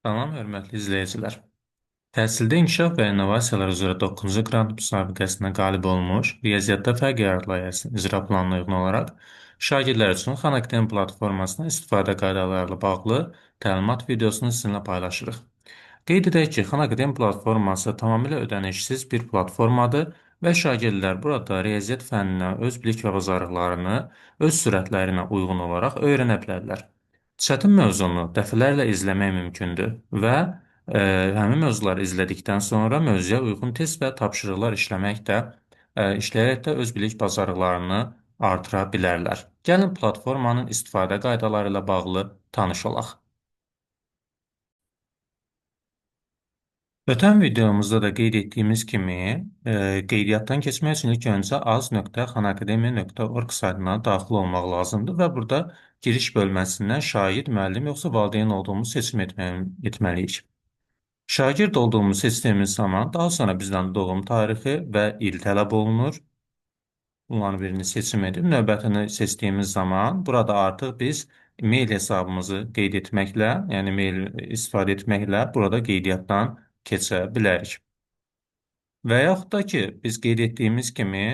Salam, hörmətli izləyicilər. Təhsildə inkişaf və innovasiyalar üzrə 9-cu qrant müsabiqəsinə qalib olmuş, riyaziyyatda fərq yarat layihəsinin icra planına uyğun olaraq şagirdlər üçün Xan Akademi platformasına istifadə qaydaları ilə bağlı təlimat videosunu sizinlə paylaşırıq. Qeyd edək ki, Xan Akademi platforması tamamilə ödənişsiz bir platformadır və şagirdlər burada riyaziyyat fənninə öz bilik və bacarıqlarını öz sürətləri ilə uyğun olaraq öyrənə bilərlər. Çətin mövzunu dəfələrlə izləmək mümkündür və həmin mövzuları izlədikdən sonra mövzuya uyğun test və tapşırıqlar işləyərək də öz bilik bacarıqlarını artıra bilərlər. Gəlin platformanın istifadə qaydaları ilə bağlı tanış olaq. Ötən videomuzda da qeyd etdiyimiz kimi, qeydiyyatdan keçmək üçün ilk öncə az.xanakademiya.org saytına daxil olmaq lazımdır və burada giriş bölməsindən şagird, müəllim yoxsa valideyn olduğumuzu seçim etməliyik. Şagird olduğumuzu seçdiyimiz zaman daha sonra bizdən doğum tarixi və il tələb olunur. Bunların birini seçim edib növbətini seçdiyimiz zaman burada artıq biz mail hesabımızı qeyd etməklə, yəni mail istifadə etməklə burada qeydiyyatdan keçə bilərik. Və yaxud da ki, biz qeyd etdiyimiz kimi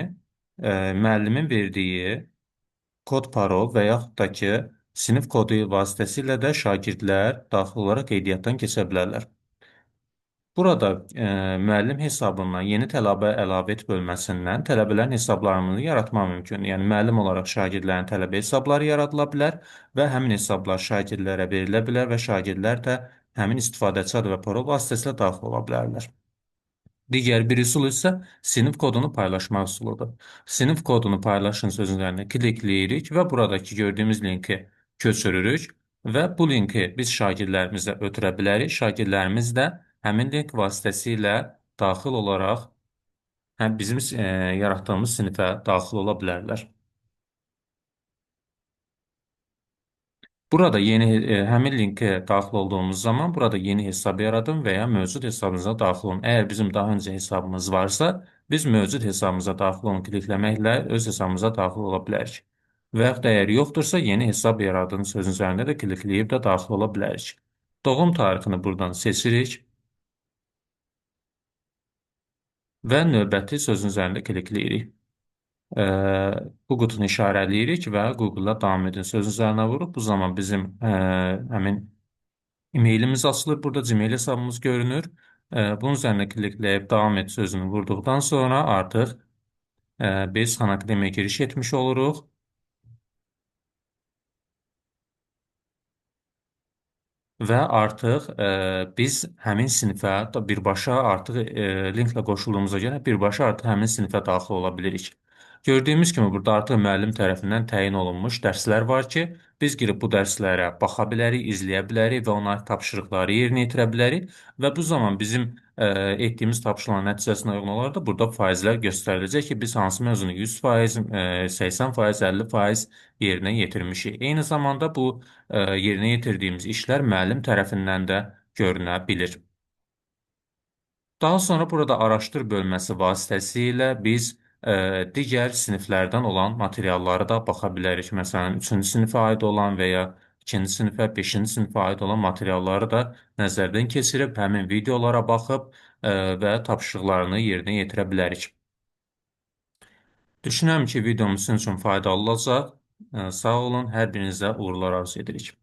müəllimin verdiyi kod parol və yaxud da ki, sinif kodu vasitəsilə də şagirdlər daxil olaraq qeydiyyatdan keçə bilərlər. Burada müəllim hesabından yeni tələbə əlavə et bölməsindən tələbələrin hesablarını yaratmaq mümkündür. Yəni müəllim olaraq şagirdlərin tələbə hesabları yaradıla bilər və həmin hesablar şagirdlərə verilə bilər və şagirdlər də həmin istifadəçi adı və parol vasitəsilə daxil ola bilərlər. Digər bir üsul isə sinif kodunu paylaşmaq üsuludur. Sinif kodunu paylaşın sözünün üzərində klikləyirik və buradakı gördüyümüz linki köçürürük və bu linki biz şagirdlərimizə ötürə bilərik. Şagirdlərimiz də həmin link vasitəsilə daxil olaraq həm bizim yaratdığımız sinifə daxil ola bilərlər. Burada həmin linkə daxil olduğumuz zaman burada yeni hesab yaradın və ya mövcud hesabınıza daxil olun. Əgər bizim daha öncə hesabımız varsa, biz mövcud hesabımıza daxil olun klikləməklə öz hesabımıza daxil ola bilərik. Və yaxud da əgər yoxdursa, yeni hesab yaradın sözün üzərində də klikləyib də daxil ola bilərik. Doğum tarixini buradan seçirik və növbəti sözün üzərində klikləyirik. Ə, Bu qutunu işarələyirik və Google-da davam edin sözün üzərinə vurup bu zaman bizim həmin e-mailimiz açılır. Burada Gmail hesabımız görünür. Bunun üzərində klikləyib davam et sözünü vurduqdan sonra artıq biz Xan Akademiyaya giriş etmiş oluruq. Və artıq biz həmin sinifə birbaşa artıq linklə qoşulduğumuza görə birbaşa artıq həmin sinifə daxil ola bilirik. Gördüyümüz kimi burada artıq müəllim tərəfindən təyin olunmuş dərslər var ki, biz girib bu dərslərə baxa bilərik, izləyə bilərik və ona tapşırıqları yerinə yetirə bilərik və bu zaman bizim etdiyimiz tapşırıqların nəticəsinə uyğun olaraq da burada faizlər göstəriləcək ki, biz hansı mövzunu 100%, 80%, 50% yerinə yetirmişik. Eyni zamanda bu yerinə yetirdiyimiz işlər müəllim tərəfindən də görünə bilir. Daha sonra burada araşdır bölməsi vasitəsilə biz digər siniflərdən olan materialları da baxa bilərik. Məsələn, 3-cü sinifə aid olan və ya 2-ci sinifə, 5-ci sinifə aid olan materialları da nəzərdən keçirib həmin videolara baxıb və tapşırıqlarını yerinə yetirə bilərik. Düşünürəm ki, videomuz sizin üçün faydalı olacaq. Sağ olun, hər birinizə uğurlar arzu edirik.